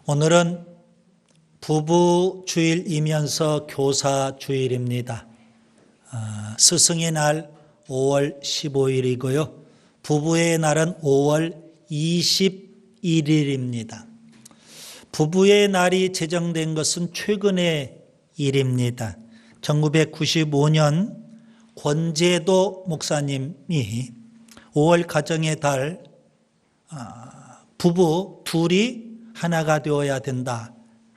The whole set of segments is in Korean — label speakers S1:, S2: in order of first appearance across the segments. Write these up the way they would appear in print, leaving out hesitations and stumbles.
S1: 오늘은 부부 주일이면서 교사 주일입니다. 스승의 날 5월 15일이고요. 부부의 날은 5월 21일입니다. 부부의 날이 제정된 것은 최근의 일입니다. 1995년 권재도 목사님이 5월 가정의 달 부부 둘이 하나가 되어야 된다.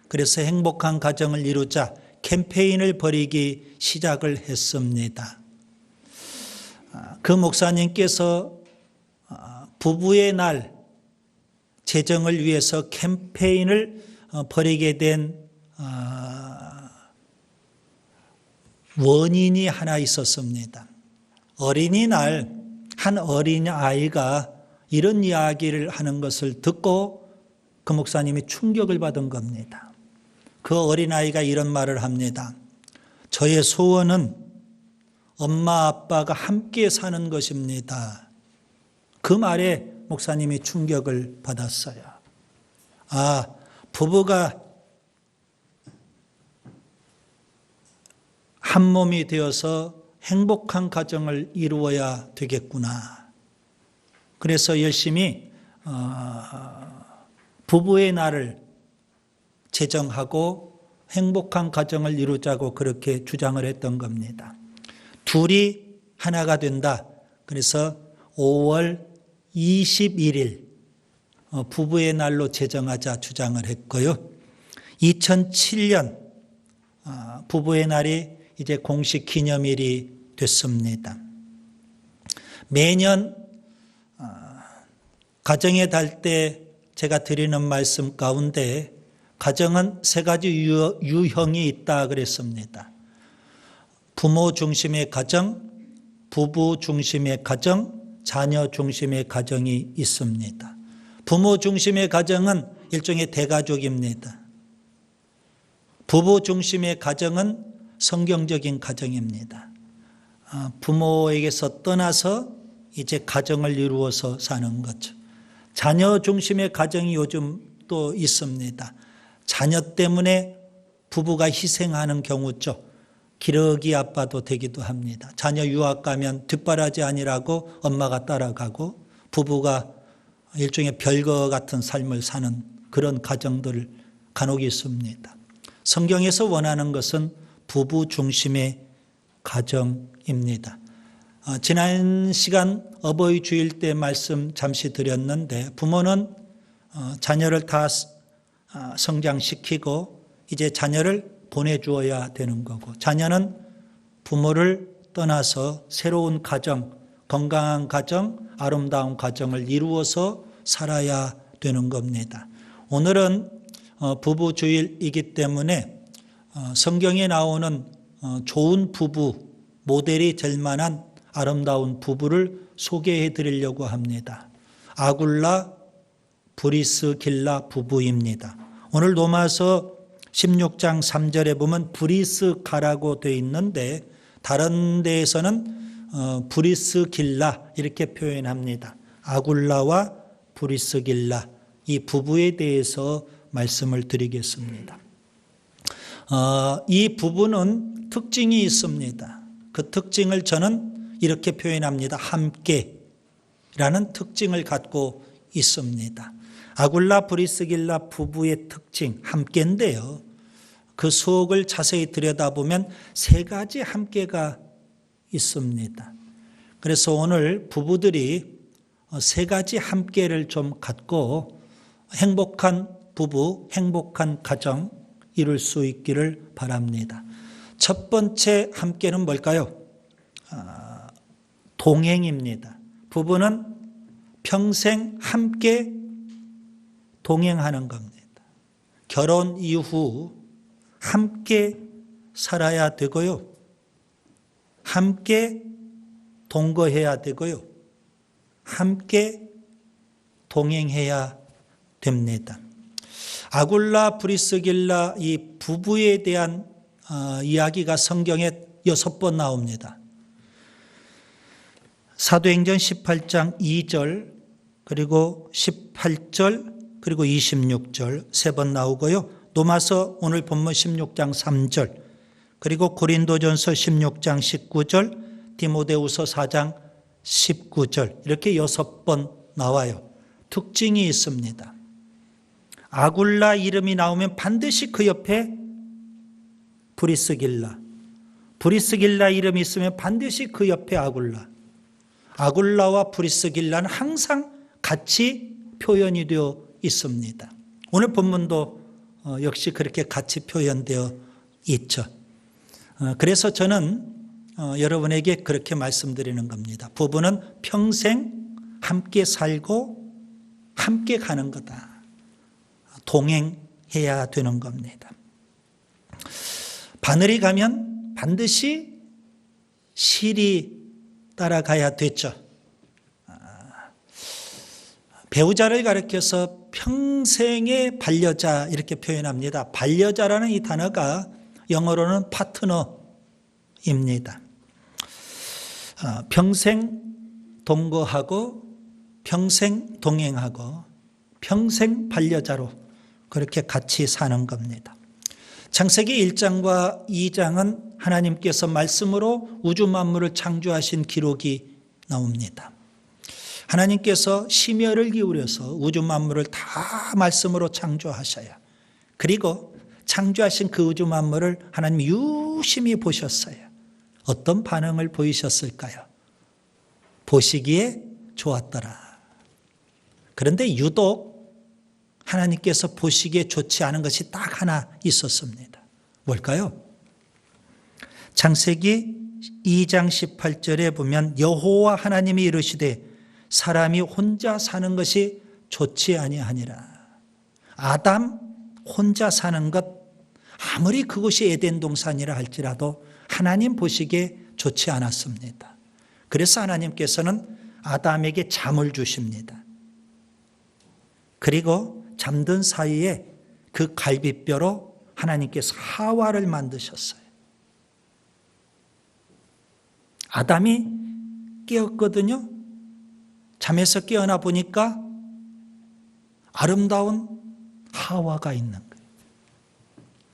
S1: 그래서 행복한 가정을 이루자 캠페인을 벌이기 시작을 했습니다. 그 목사님께서 부부의 날 제정을 위해서 캠페인을 벌이게 된 원인이 하나 있었습니다. 어린이날 한 어린아이가 이런 이야기를 하는 것을 듣고 그 목사님이 충격을 받은 겁니다. 그 어린아이가 이런 말을 합니다. 저의 소원은 엄마 아빠가 함께 사는 것입니다. 그 말에 목사님이 충격을 받았어요. 부부가 한 몸이 되어서 행복한 가정을 이루어야 되겠구나. 그래서 열심히 부부의 날을 제정하고 행복한 가정을 이루자고 그렇게 주장을 했던 겁니다. 둘이 하나가 된다. 그래서 5월 21일 부부의 날로 제정하자 주장을 했고요. 2007년 부부의 날이 이제 공식 기념일이 됐습니다. 매년 가정의 달 때 제가 드리는 말씀 가운데 가정은 세 가지 유형이 있다 그랬습니다. 부모 중심의 가정, 부부 중심의 가정, 자녀 중심의 가정이 있습니다. 부모 중심의 가정은 일종의 대가족입니다. 부부 중심의 가정은 성경적인 가정입니다. 부모에게서 떠나서 이제 가정을 이루어서 사는 거죠. 자녀 중심의 가정이 요즘 또 있습니다. 자녀 때문에 부부가 희생하는 경우죠. 기러기 아빠도 되기도 합니다. 자녀 유학 가면 뒷바라지 아니라고 엄마가 따라가고 부부가 일종의 별거 같은 삶을 사는 그런 가정들 간혹 있습니다. 성경에서 원하는 것은 부부 중심의 가정입니다. 지난 시간 어버이 주일 때 말씀 잠시 드렸는데 부모는 자녀를 다 성장시키고 이제 자녀를 보내주어야 되는 거고 자녀는 부모를 떠나서 새로운 가정, 건강한 가정, 아름다운 가정을 이루어서 살아야 되는 겁니다. 오늘은 부부 주일이기 때문에 성경에 나오는 좋은 부부, 모델이 될 만한 아름다운 부부를 소개해 드리려고 합니다. 아굴라, 브리스길라 부부입니다. 오늘 로마서 16장 3절에 보면 브리스가라고 되어 있는데 다른 데에서는 브리스길라 이렇게 표현합니다. 아굴라와 브리스길라 이 부부에 대해서 말씀을 드리겠습니다. 이 부부는 특징이 있습니다. 그 특징을 저는 이렇게 표현합니다. 함께라는 특징을 갖고 있습니다. 아굴라 브리스길라 부부의 특징 함께인데요. 그 속을 자세히 들여다보면 세 가지 함께가 있습니다. 그래서 오늘 부부들이 세 가지 함께를 좀 갖고 행복한 부부, 행복한 가정 이룰 수 있기를 바랍니다. 첫 번째 함께는 뭘까요? 동행입니다. 부부는 평생 함께 동행하는 겁니다. 결혼 이후 함께 살아야 되고요. 함께 동거해야 되고요. 함께 동행해야 됩니다. 아굴라 브리스길라 이 부부에 대한 이야기가 성경에 6번 나옵니다. 사도행전 18장 2절 그리고 18절 그리고 26절 세 번 나오고요. 로마서 오늘 본문 16장 3절, 그리고 고린도전서 16장 19절, 디모데후서 4장 19절, 이렇게 6번 나와요. 특징이 있습니다. 아굴라 이름이 나오면 반드시 그 옆에 브리스길라, 브리스길라 이름이 있으면 반드시 그 옆에 아굴라와 브리스길라는 항상 같이 표현이 되어 있습니다. 오늘 본문도 역시 그렇게 같이 표현되어 있죠. 그래서 저는 여러분에게 그렇게 말씀드리는 겁니다. 부부는 평생 함께 살고 함께 가는 거다. 동행해야 되는 겁니다. 바늘이 가면 반드시 실이 따라가야 되죠. 배우자를 가리켜서 평생의 반려자 이렇게 표현합니다. 반려자라는 이 단어가 영어로는 파트너입니다. 평생 동거하고 평생 동행하고 평생 반려자로 그렇게 같이 사는 겁니다. 창세기 1장과 2장은 하나님께서 말씀으로 우주 만물을 창조하신 기록이 나옵니다. 하나님께서 심혈을 기울여서 우주 만물을 다 말씀으로 창조하셔요. 그리고 창조하신 그 우주 만물을 하나님 유심히 보셨어요. 어떤 반응을 보이셨을까요? 보시기에 좋았더라. 그런데 유독 하나님께서 보시기에 좋지 않은 것이 딱 하나 있었습니다. 뭘까요? 창세기 2장 18절에 보면 여호와 하나님이 이르시되 사람이 혼자 사는 것이 좋지 아니하니라. 아담 혼자 사는 것, 아무리 그곳이 에덴 동산이라 할지라도 하나님 보시기에 좋지 않았습니다. 그래서 하나님께서는 아담에게 잠을 주십니다. 그리고 잠든 사이에 그 갈비뼈로 하나님께서 하와를 만드셨어요. 아담이 깨었거든요. 잠에서 깨어나 보니까 아름다운 하와가 있는 거예요.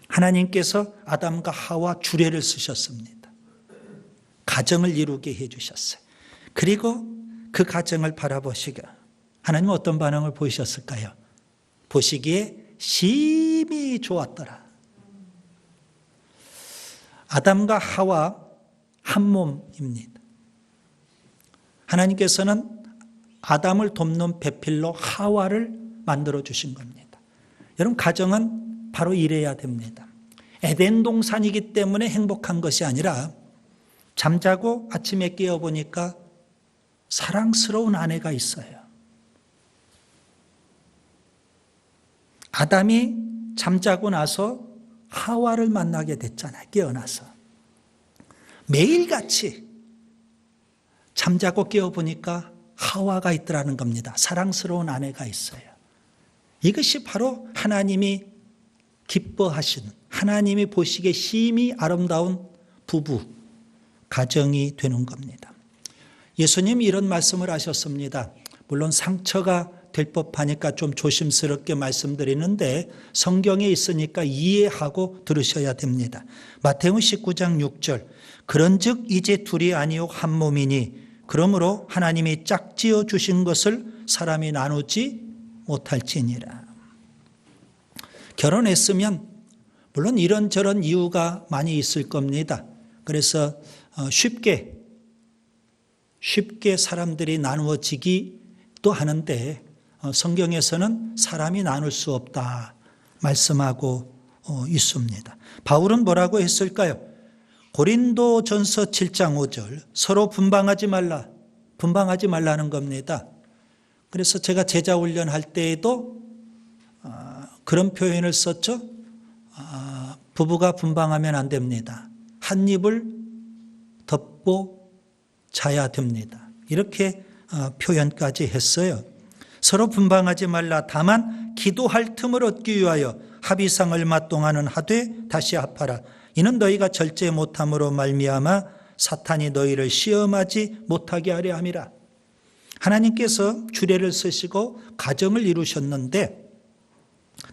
S1: 하나님께서 아담과 하와 주례를 쓰셨습니다. 가정을 이루게 해주셨어요. 그리고 그 가정을 바라보시고 하나님은 어떤 반응을 보이셨을까요? 보시기에 심히 좋았더라. 아담과 하와 한 몸입니다. 하나님께서는 아담을 돕는 배필로 하와를 만들어 주신 겁니다. 여러분, 가정은 바로 이래야 됩니다. 에덴 동산이기 때문에 행복한 것이 아니라 잠자고 아침에 깨어보니까 사랑스러운 아내가 있어요. 아담이 잠자고 나서 하와를 만나게 됐잖아요. 깨어나서. 매일같이 잠자고 깨어보니까 하와가 있더라는 겁니다. 사랑스러운 아내가 있어요. 이것이 바로 하나님이 기뻐하시는, 하나님이 보시기에 심히 아름다운 부부, 가정이 되는 겁니다. 예수님이 이런 말씀을 하셨습니다. 물론 상처가 될 법하니까 좀 조심스럽게 말씀드리는데 성경에 있으니까 이해하고 들으셔야 됩니다. 마태복음 19장 6절, 그런즉 이제 둘이 아니요 한 몸이니 그러므로 하나님이 짝지어 주신 것을 사람이 나누지 못할지니라. 결혼했으면 물론 이런저런 이유가 많이 있을 겁니다. 그래서 쉽게 사람들이 나누어지기도 하는데 성경에서는 사람이 나눌 수 없다 말씀하고 있습니다. 바울은 뭐라고 했을까요? 고린도전서 7장 5절, 서로 분방하지 말라는 겁니다. 그래서 제가 제자 훈련할 때에도 그런 표현을 썼죠. 부부가 분방하면 안 됩니다. 한 입을 덮고 자야 됩니다. 이렇게 표현까지 했어요. 서로 분방하지 말라. 다만 기도할 틈을 얻기 위하여 합의상 얼마 동안은 하되 다시 합하라. 이는 너희가 절제 못함으로 말미암아 사탄이 너희를 시험하지 못하게 하려 함이라. 하나님께서 주례를 쓰시고 가정을 이루셨는데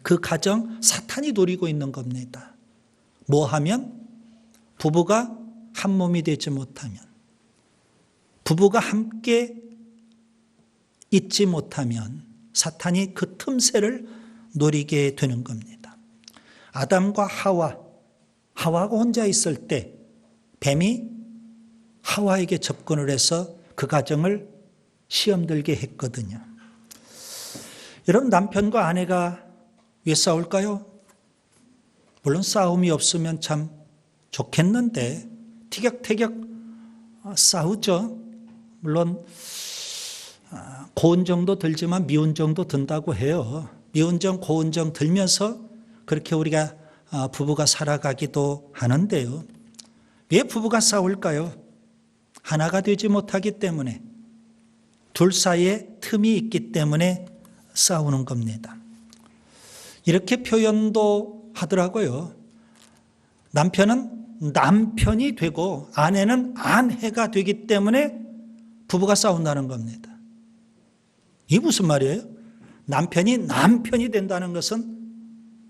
S1: 그 가정 사탄이 노리고 있는 겁니다. 뭐 하면? 부부가 한 몸이 되지 못하면, 부부가 함께 있지 못하면 사탄이 그 틈새를 노리게 되는 겁니다. 아담과 하와가 혼자 있을 때 뱀이 하와에게 접근을 해서 그 가정을 시험 들게 했거든요. 여러분, 남편과 아내가 왜 싸울까요? 물론 싸움이 없으면 참 좋겠는데 티격태격 싸우죠. 물론 고운 정도 들지만 미운 정도 든다고 해요. 미운 정, 고운 정 들면서 그렇게 우리가 부부가 살아가기도 하는데요. 왜 부부가 싸울까요? 하나가 되지 못하기 때문에, 둘 사이에 틈이 있기 때문에 싸우는 겁니다. 이렇게 표현도 하더라고요. 남편은 남편이 되고 아내는 아내가 되기 때문에 부부가 싸운다는 겁니다. 이게 무슨 말이에요? 남편이 된다는 것은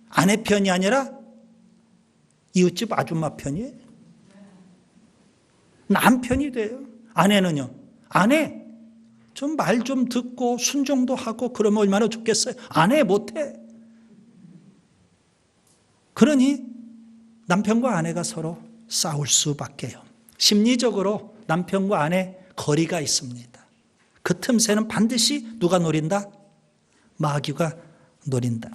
S1: 아내 편이 아니라 이웃집 아줌마 편이에요. 남편이 돼요. 아내는요? 아내 좀 말 좀 듣고 순종도 하고 그러면 얼마나 좋겠어요. 아내 못해. 그러니 남편과 아내가 서로 싸울 수밖에요. 심리적으로 남편과 아내 거리가 있습니다. 그 틈새는 반드시 누가 노린다? 마귀가 노린다.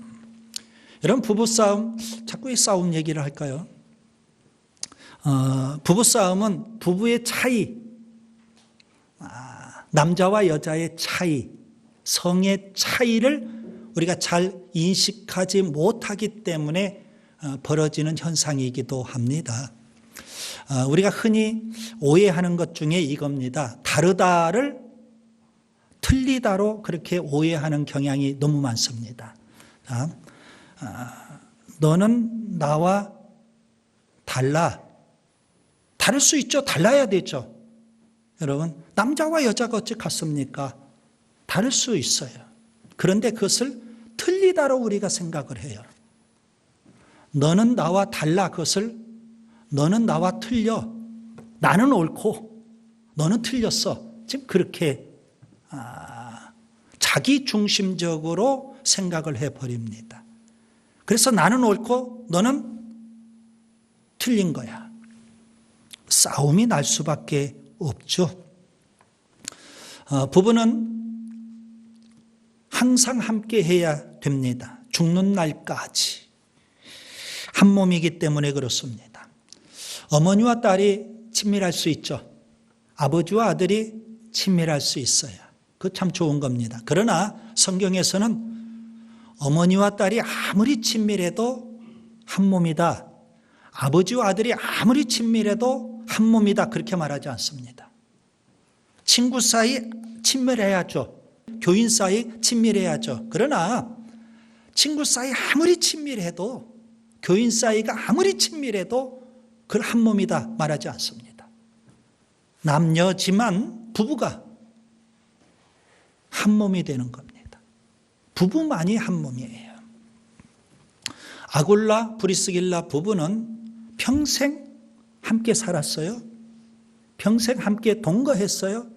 S1: 여러분, 부부싸움, 자꾸 이 싸움 얘기를 할까요? 부부싸움은 부부의 차이, 남자와 여자의 차이, 성의 차이를 우리가 잘 인식하지 못하기 때문에 벌어지는 현상이기도 합니다. 우리가 흔히 오해하는 것 중에 이겁니다. 다르다를 틀리다로 그렇게 오해하는 경향이 너무 많습니다. 너는 나와 달라. 다를 수 있죠. 달라야 되죠. 여러분, 남자와 여자가 어찌 같습니까? 다를 수 있어요. 그런데 그것을 틀리다로 우리가 생각을 해요. 너는 나와 달라. 그것을 너는 나와 틀려. 나는 옳고 너는 틀렸어. 지금 그렇게 자기 중심적으로 생각을 해버립니다. 그래서 나는 옳고 너는 틀린 거야. 싸움이 날 수밖에 없죠. 부부는 항상 함께 해야 됩니다. 죽는 날까지. 한 몸이기 때문에 그렇습니다. 어머니와 딸이 친밀할 수 있죠. 아버지와 아들이 친밀할 수 있어요. 그거 참 좋은 겁니다. 그러나 성경에서는 어머니와 딸이 아무리 친밀해도 한 몸이다. 아버지와 아들이 아무리 친밀해도 한 몸이다. 그렇게 말하지 않습니다. 친구 사이 친밀해야죠. 교인 사이 친밀해야죠. 그러나 친구 사이 아무리 친밀해도, 교인 사이가 아무리 친밀해도 그걸 한 몸이다 말하지 않습니다. 남녀지만 부부가 한 몸이 되는 겁니다. 부부만이 한 몸이에요. 아굴라 브리스길라 부부는 평생 함께 살았어요. 평생 함께 동거했어요.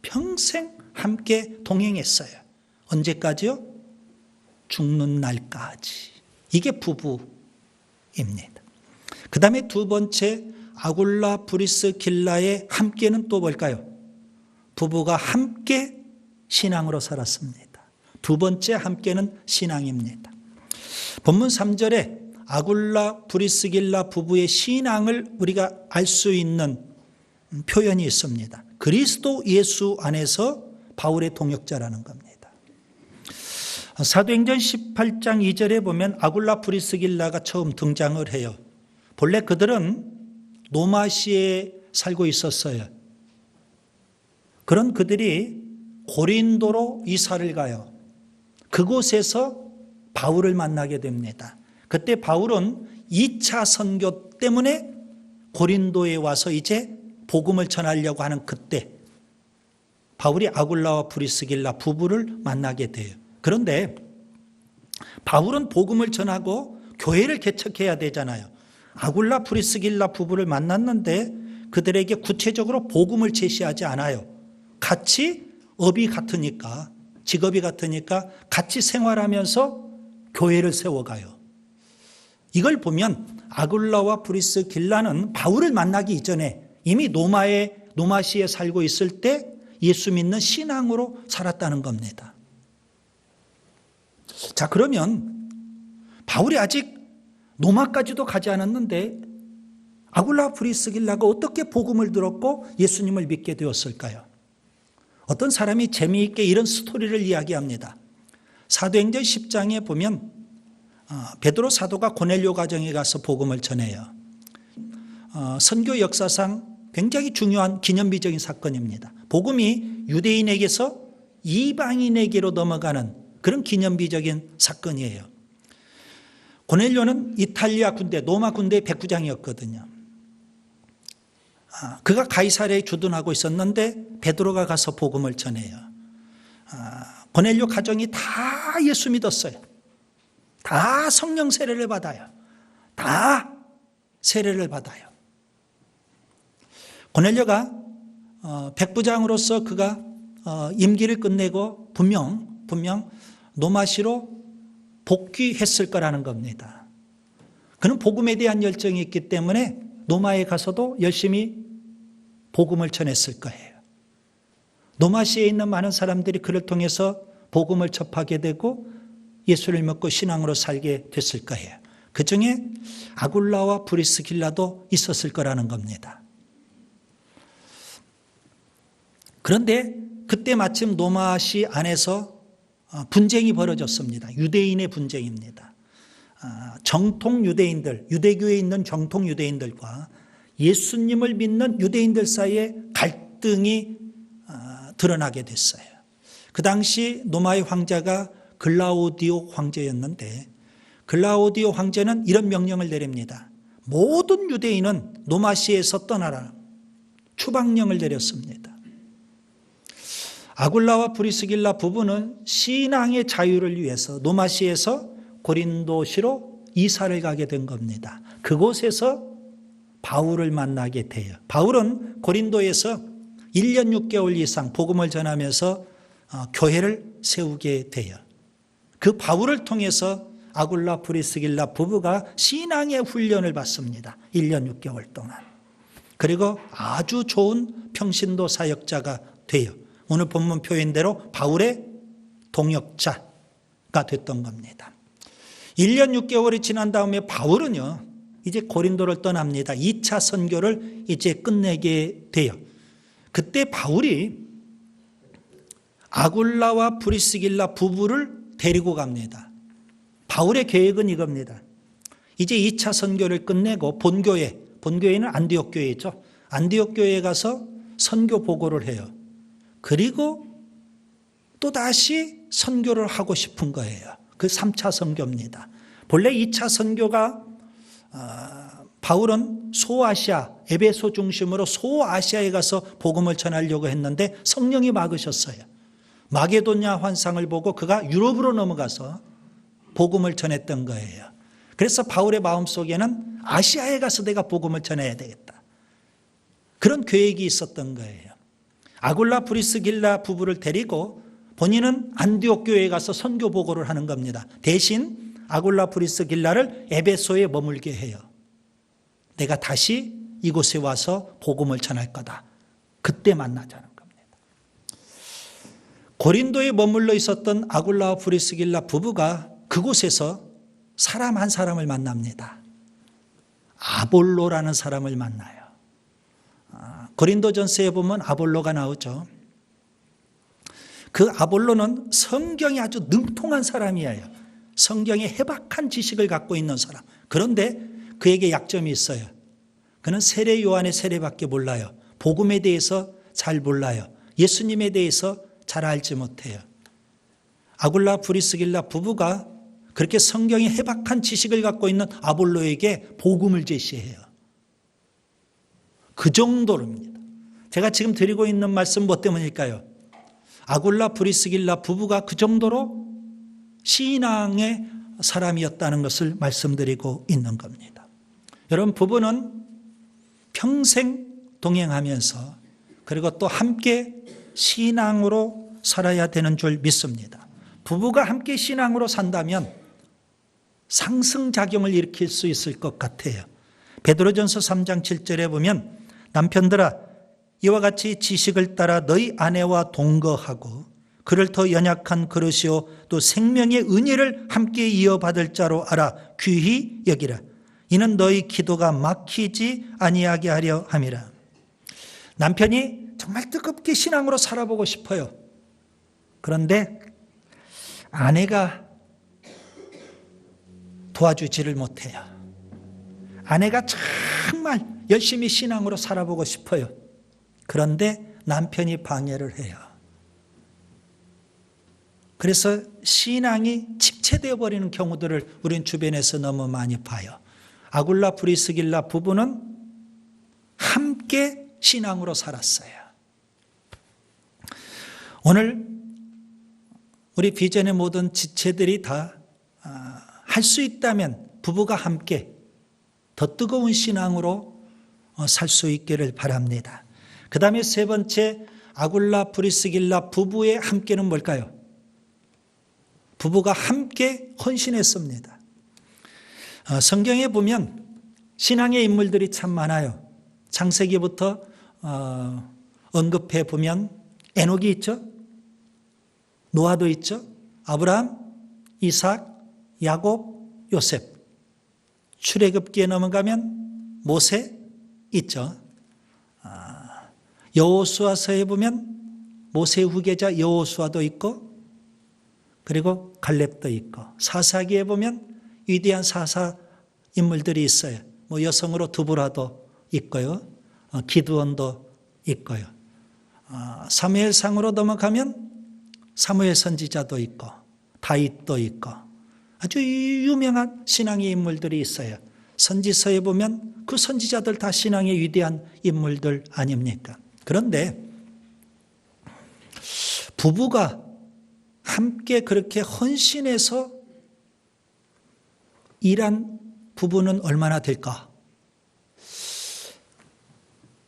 S1: 평생 함께 동행했어요. 언제까지요? 죽는 날까지. 이게 부부입니다. 그 다음에 두 번째 아굴라 브리스길라의 함께는 또 뭘까요? 부부가 함께 신앙으로 살았습니다. 두 번째 함께는 신앙입니다. 본문 3절에 아굴라 브리스길라 부부의 신앙을 우리가 알 수 있는 표현이 있습니다. 그리스도 예수 안에서 바울의 동역자라는 겁니다. 사도행전 18장 2절에 보면 아굴라 브리스길라가 처음 등장을 해요. 본래 그들은 노마시에 살고 있었어요. 그런 그들이 고린도로 이사를 가요. 그곳에서 바울을 만나게 됩니다. 그때 바울은 2차 선교 때문에 고린도에 와서 이제 복음을 전하려고 하는 그때 바울이 아굴라와 브리스길라 부부를 만나게 돼요. 그런데 바울은 복음을 전하고 교회를 개척해야 되잖아요. 아굴라 프리스길라 부부를 만났는데 그들에게 구체적으로 복음을 제시하지 않아요. 같이 업이 같으니까, 직업이 같으니까 같이 생활하면서 교회를 세워가요. 이걸 보면 아굴라와 프리스길라는 바울을 만나기 이전에 이미 노마시에 살고 있을 때 예수 믿는 신앙으로 살았다는 겁니다. 자, 그러면 바울이 아직 노마까지도 가지 않았는데 아굴라 프리스길라가 어떻게 복음을 들었고 예수님을 믿게 되었을까요? 어떤 사람이 재미있게 이런 스토리를 이야기합니다. 사도행전 10장에 보면 베드로 사도가 고넬료 가정에 가서 복음을 전해요. 선교 역사상 굉장히 중요한 기념비적인 사건입니다. 복음이 유대인에게서 이방인에게로 넘어가는 그런 기념비적인 사건이에요. 고넬료는 이탈리아 군대, 로마 군대의 백부장이었거든요. 그가 가이사랴에 주둔하고 있었는데 베드로가 가서 복음을 전해요. 고넬료 가정이 다 예수 믿었어요. 다 성령 세례를 받아요. 다 세례를 받아요. 고넬료가 백부장으로서 그가 임기를 끝내고 분명 노마시로 복귀했을 거라는 겁니다. 그는 복음에 대한 열정이 있기 때문에 노마에 가서도 열심히 복음을 전했을 거예요. 노마시에 있는 많은 사람들이 그를 통해서 복음을 접하게 되고 예수를 믿고 신앙으로 살게 됐을 거예요. 그 중에 아굴라와 프리스길라도 있었을 거라는 겁니다. 그런데 그때 마침 노마시 안에서 분쟁이 벌어졌습니다. 유대인의 분쟁입니다. 정통 유대인들, 유대교에 있는 정통 유대인들과 예수님을 믿는 유대인들 사이에 갈등이 드러나게 됐어요. 그 당시 노마의 황제가 글라우디오 황제였는데 글라우디오 황제는 이런 명령을 내립니다. 모든 유대인은 노마시에서 떠나라. 추방령을 내렸습니다. 아굴라와 프리스길라 부부는 신앙의 자유를 위해서 노마시에서 고린도시로 이사를 가게 된 겁니다. 그곳에서 바울을 만나게 돼요. 바울은 고린도에서 1년 6개월 이상 복음을 전하면서 교회를 세우게 돼요. 그 바울을 통해서 아굴라 프리스길라 부부가 신앙의 훈련을 받습니다. 1년 6개월 동안. 그리고 아주 좋은 평신도 사역자가 돼요. 오늘 본문 표현대로 바울의 동역자가 됐던 겁니다. 1년 6개월이 지난 다음에 바울은요, 이제 고린도를 떠납니다. 2차 선교를 이제 끝내게 돼요. 그때 바울이 아굴라와 프리스길라 부부를 데리고 갑니다. 바울의 계획은 이겁니다. 이제 2차 선교를 끝내고 본교회는 안디옥 교회죠. 안디옥 교회에 가서 선교 보고를 해요. 그리고 또다시 선교를 하고 싶은 거예요. 그 3차 선교입니다. 본래 2차 선교가 바울은 소아시아, 에베소 중심으로 소아시아에 가서 복음을 전하려고 했는데 성령이 막으셨어요. 마게도냐 환상을 보고 그가 유럽으로 넘어가서 복음을 전했던 거예요. 그래서 바울의 마음속에는 아시아에 가서 내가 복음을 전해야 되겠다. 그런 계획이 있었던 거예요. 아굴라 프리스길라 부부를 데리고 본인은 안디옥 교회에 가서 선교 보고를 하는 겁니다. 대신 아굴라 프리스길라를 에베소에 머물게 해요. 내가 다시 이곳에 와서 복음을 전할 거다. 그때 만나자는 겁니다. 고린도에 머물러 있었던 아굴라와 프리스길라 부부가 그곳에서 사람 한 사람을 만납니다. 아볼로라는 사람을 만나요. 고린도전서에 보면 아볼로가 나오죠. 그 아볼로는 성경이 아주 능통한 사람이에요. 성경에 해박한 지식을 갖고 있는 사람. 그런데 그에게 약점이 있어요. 그는 세례 요한의 세례밖에 몰라요. 복음에 대해서 잘 몰라요. 예수님에 대해서 잘 알지 못해요. 아굴라 프리스길라 부부가 그렇게 성경에 해박한 지식을 갖고 있는 아볼로에게 복음을 제시해요. 그 정도로입니다. 제가 지금 드리고 있는 말씀 뭐 때문일까요? 아굴라 프리스길라 부부가 그 정도로 신앙의 사람이었다는 것을 말씀드리고 있는 겁니다. 여러분, 부부는 평생 동행하면서 그리고 또 함께 신앙으로 살아야 되는 줄 믿습니다. 부부가 함께 신앙으로 산다면 상승작용을 일으킬 수 있을 것 같아요. 베드로전서 3장 7절에 보면 남편들아 이와 같이 지식을 따라 너희 아내와 동거하고 그를 더 연약한 그릇이요 또 생명의 은혜를 함께 이어받을 자로 알아 귀히 여기라. 이는 너희 기도가 막히지 아니하게 하려 함이라. 남편이 정말 뜨겁게 신앙으로 살아보고 싶어요. 그런데 아내가 도와주지를 못해요. 아내가 정말 열심히 신앙으로 살아보고 싶어요. 그런데 남편이 방해를 해요. 그래서 신앙이 침체되어 버리는 경우들을 우리는 주변에서 너무 많이 봐요. 아굴라 브리스길라 부부는 함께 신앙으로 살았어요. 오늘 우리 비전의 모든 지체들이 다 할 수 있다면 부부가 함께 더 뜨거운 신앙으로 살 수 있기를 바랍니다. 그 다음에 세 번째 아굴라 브리스길라 부부의 함께는 뭘까요? 부부가 함께 헌신했습니다. 성경에 보면 신앙의 인물들이 참 많아요. 창세기부터 언급해 보면 에녹이 있죠. 노아도 있죠. 아브라함, 이삭, 야곱, 요셉. 출애굽기에 넘어가면 모세 있죠. 여호수아서에 보면 모세의 후계자 여호수아도 있고 그리고 갈렙도 있고 사사기에 보면 위대한 사사 인물들이 있어요. 뭐 여성으로 드보라도 있고요. 기드온도 있고요. 사무엘상으로 넘어가면 사무엘 선지자도 있고 다윗도 있고 아주 유명한 신앙의 인물들이 있어요. 선지서에 보면 그 선지자들 다 신앙의 위대한 인물들 아닙니까? 그런데 부부가 함께 그렇게 헌신해서 일한 부부는 얼마나 될까?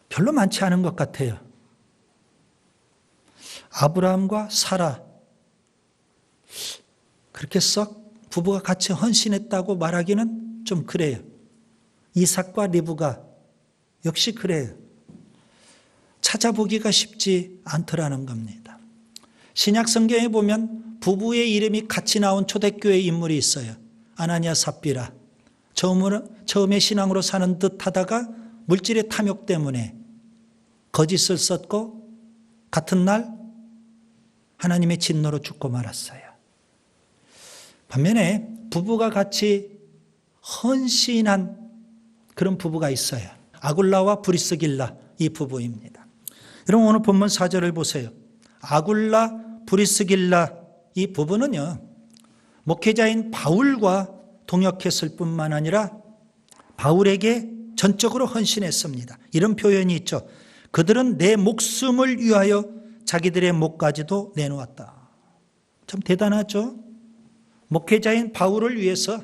S1: 별로 많지 않은 것 같아요. 아브라함과 사라 그렇게 썩 부부가 같이 헌신했다고 말하기는 좀 그래요. 이삭과 리브가 역시 그래요. 찾아보기가 쉽지 않더라는 겁니다. 신약 성경에 보면 부부의 이름이 같이 나온 초대교회 인물이 있어요. 아나니아 삽비라. 처음에 신앙으로 사는 듯 하다가 물질의 탐욕 때문에 거짓을 썼고 같은 날 하나님의 진노로 죽고 말았어요. 반면에 부부가 같이 헌신한 그런 부부가 있어요. 아굴라와 브리스길라 이 부부입니다. 여러분 오늘 본문 4절을 보세요. 아굴라 브리스길라 이 부부는요. 목회자인 바울과 동역했을 뿐만 아니라 바울에게 전적으로 헌신했습니다. 이런 표현이 있죠. 그들은 내 목숨을 위하여 자기들의 목까지도 내놓았다. 참 대단하죠. 목회자인 바울을 위해서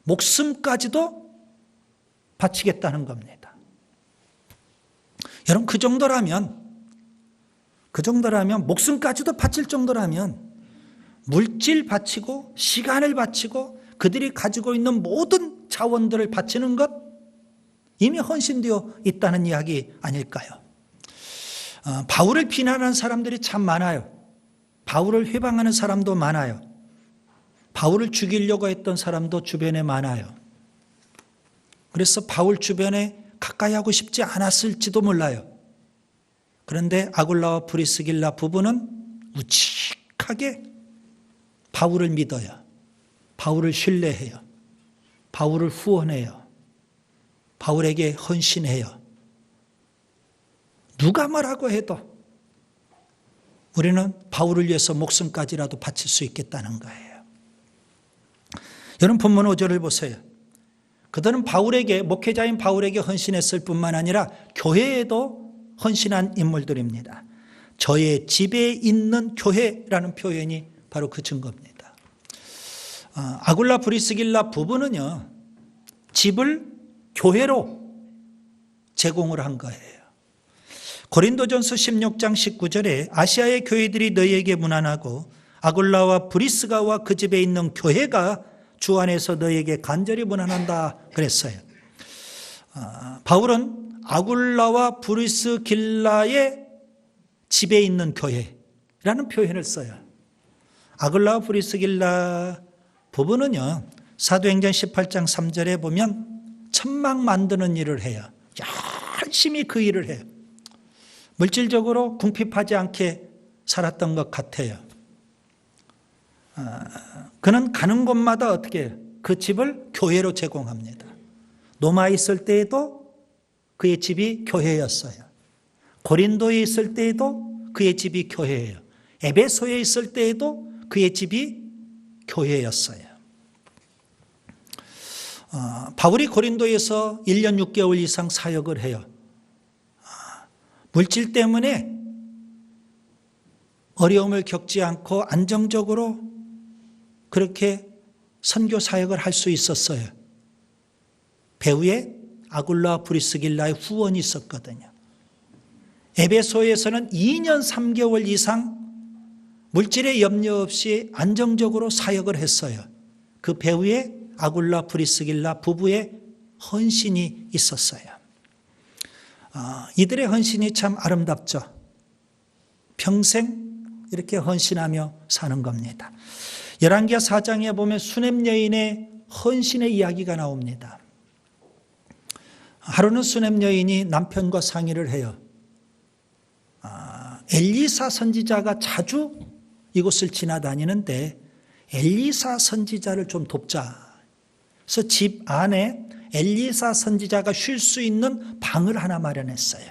S1: 목숨까지도 바치겠다는 겁니다. 여러분 그 정도라면 목숨까지도 바칠 정도라면 물질 바치고 시간을 바치고 그들이 가지고 있는 모든 자원들을 바치는 것 이미 헌신되어 있다는 이야기 아닐까요? 바울을 비난하는 사람들이 참 많아요. 바울을 회방하는 사람도 많아요. 바울을 죽이려고 했던 사람도 주변에 많아요. 그래서 바울 주변에 가까이 하고 싶지 않았을지도 몰라요. 그런데 아굴라와 브리스길라 부부는 우직하게 바울을 믿어요. 바울을 신뢰해요. 바울을 후원해요. 바울에게 헌신해요. 누가 뭐라고 해도 우리는 바울을 위해서 목숨까지라도 바칠 수 있겠다는 거예요. 여러분 본문 5절을 보세요. 그들은 목회자인 바울에게 헌신했을 뿐만 아니라 교회에도 헌신한 인물들입니다. 저의 집에 있는 교회라는 표현이 바로 그 증거입니다. 아굴라 브리스길라 부부는요, 집을 교회로 제공을 한 거예요. 고린도전서 16장 19절에 아시아의 교회들이 너희에게 문안하고 아굴라와 브리스가와 그 집에 있는 교회가 주 안에서 너희에게 간절히 문안한다 그랬어요. 바울은 아굴라와 브리스길라의 집에 있는 교회라는 표현을 써요. 아굴라와 브리스길라 부부는요, 사도행전 18장 3절에 보면 천막 만드는 일을 해요. 열심히 그 일을 해요. 물질적으로 궁핍하지 않게 살았던 것 같아요. 그는 가는 곳마다 어떻게 해요? 그 집을 교회로 제공합니다. 로마에 있을 때에도 그의 집이 교회였어요. 고린도에 있을 때에도 그의 집이 교회예요. 에베소에 있을 때에도 그의 집이 교회였어요. 바울이 고린도에서 1년 6개월 이상 사역을 해요. 물질 때문에 어려움을 겪지 않고 안정적으로 그렇게 선교 사역을 할 수 있었어요. 배후에 아굴라 브리스길라의 후원이 있었거든요. 에베소에서는 2년 3개월 이상 물질의 염려 없이 안정적으로 사역을 했어요. 그 배후에 아굴라 브리스길라 부부의 헌신이 있었어요. 이들의 헌신이 참 아름답죠. 평생 이렇게 헌신하며 사는 겁니다. 열왕기하 4장에 보면 수넴 여인의 헌신의 이야기가 나옵니다. 하루는 수넴 여인이 남편과 상의를 해요. 엘리사 선지자가 자주 이곳을 지나다니는데 엘리사 선지자를 좀 돕자. 그래서 집 안에 엘리사 선지자가 쉴 수 있는 방을 하나 마련했어요.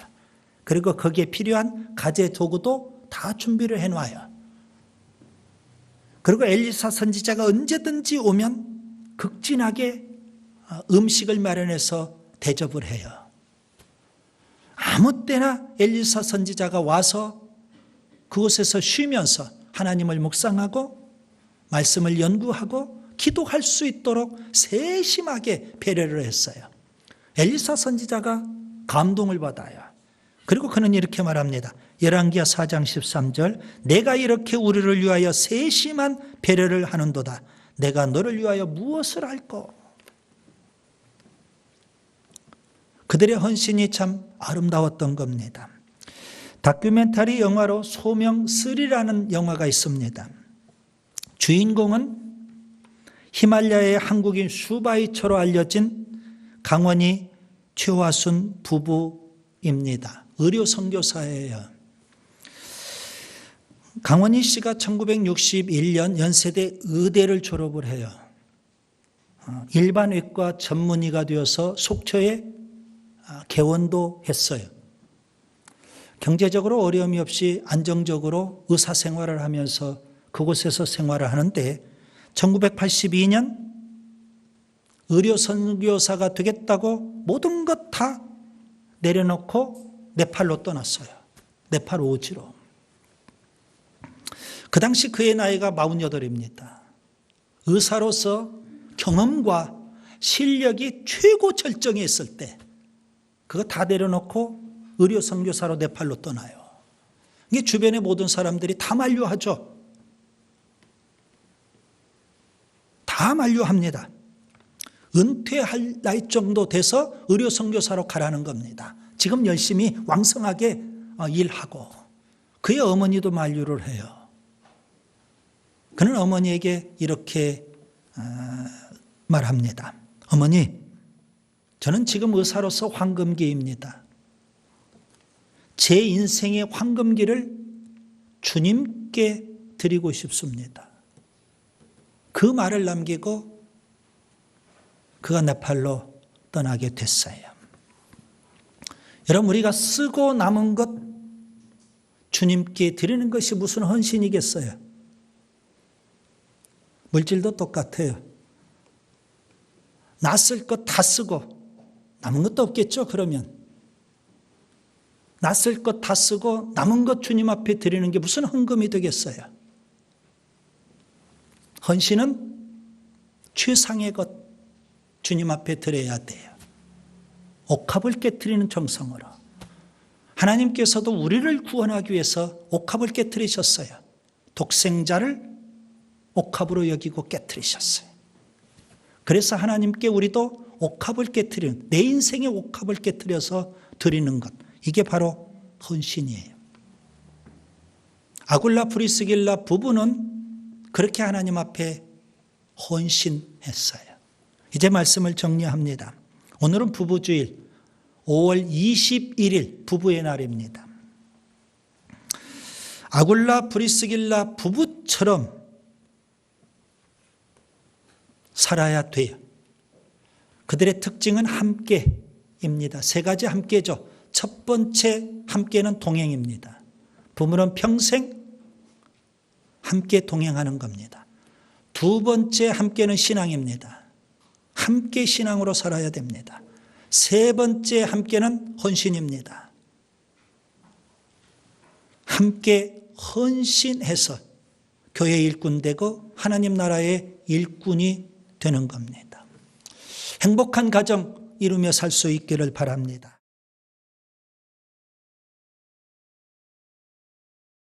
S1: 그리고 거기에 필요한 가재 도구도 다 준비를 해놔요. 그리고 엘리사 선지자가 언제든지 오면 극진하게 음식을 마련해서 대접을 해요. 아무 때나 엘리사 선지자가 와서 그곳에서 쉬면서 하나님을 묵상하고 말씀을 연구하고 기도할 수 있도록 세심하게 배려를 했어요. 엘리사 선지자가 감동을 받아요. 그리고 그는 이렇게 말합니다. 열왕기하 4장 13절 내가 이렇게 우리를 위하여 세심한 배려를 하는도다. 내가 너를 위하여 무엇을 할꼬? 그들의 헌신이 참 아름다웠던 겁니다. 다큐멘터리 영화로 소명3라는 영화가 있습니다. 주인공은 히말라야의 한국인 수바이처로 알려진 강원이 최화순 부부입니다. 의료 선교사예요. 강원희 씨가 1961년 연세대 의대를 졸업을 해요. 일반외과 전문의가 되어서 속초에 개원도 했어요. 경제적으로 어려움이 없이 안정적으로 의사생활을 하면서 그곳에서 생활을 하는데 1982년 의료선교사가 되겠다고 모든 것 다 내려놓고 네팔로 떠났어요. 네팔 오지로. 그 당시 그의 나이가 48입니다. 의사로서 경험과 실력이 최고 절정에 있을 때 그거 다 내려놓고 의료선교사로 네팔로 떠나요. 이게 주변의 모든 사람들이 다 만류하죠. 다 만류합니다. 은퇴할 나이 정도 돼서 의료선교사로 가라는 겁니다. 지금 열심히 왕성하게 일하고 그의 어머니도 만류를 해요. 그는 어머니에게 이렇게 말합니다. 어머니, 저는 지금 의사로서 황금기입니다. 제 인생의 황금기를 주님께 드리고 싶습니다. 그 말을 남기고 그가 네팔로 떠나게 됐어요. 여러분, 우리가 쓰고 남은 것 주님께 드리는 것이 무슨 헌신이겠어요? 물질도 똑같아요. 나 쓸 것 다 쓰고 남은 것도 없겠죠, 그러면. 나 쓸 것 다 쓰고 남은 것 주님 앞에 드리는 게 무슨 헌금이 되겠어요? 헌신은 최상의 것 주님 앞에 드려야 돼요. 옥합을 깨트리는 정성으로. 하나님께서도 우리를 구원하기 위해서 옥합을 깨트리셨어요. 독생자를 옥합으로 여기고 깨트리셨어요. 그래서 하나님께 우리도 옥합을 깨트리는, 내 인생의 옥합을 깨트려서 드리는 것, 이게 바로 헌신이에요. 아굴라 브리스길라 부부는 그렇게 하나님 앞에 헌신했어요. 이제 말씀을 정리합니다. 오늘은 부부주일 5월 21일 부부의 날입니다. 아굴라 브리스길라 부부처럼 살아야 돼요. 그들의 특징은 함께입니다. 세 가지 함께죠. 첫 번째 함께는 동행입니다. 부부는 평생 함께 동행하는 겁니다. 두 번째 함께는 신앙입니다. 함께 신앙으로 살아야 됩니다. 세 번째 함께는 헌신입니다. 함께 헌신해서 교회 일꾼 되고 하나님 나라의 일꾼이 되는 겁니다. 행복한 가정 이루며 살 수 있기를 바랍니다.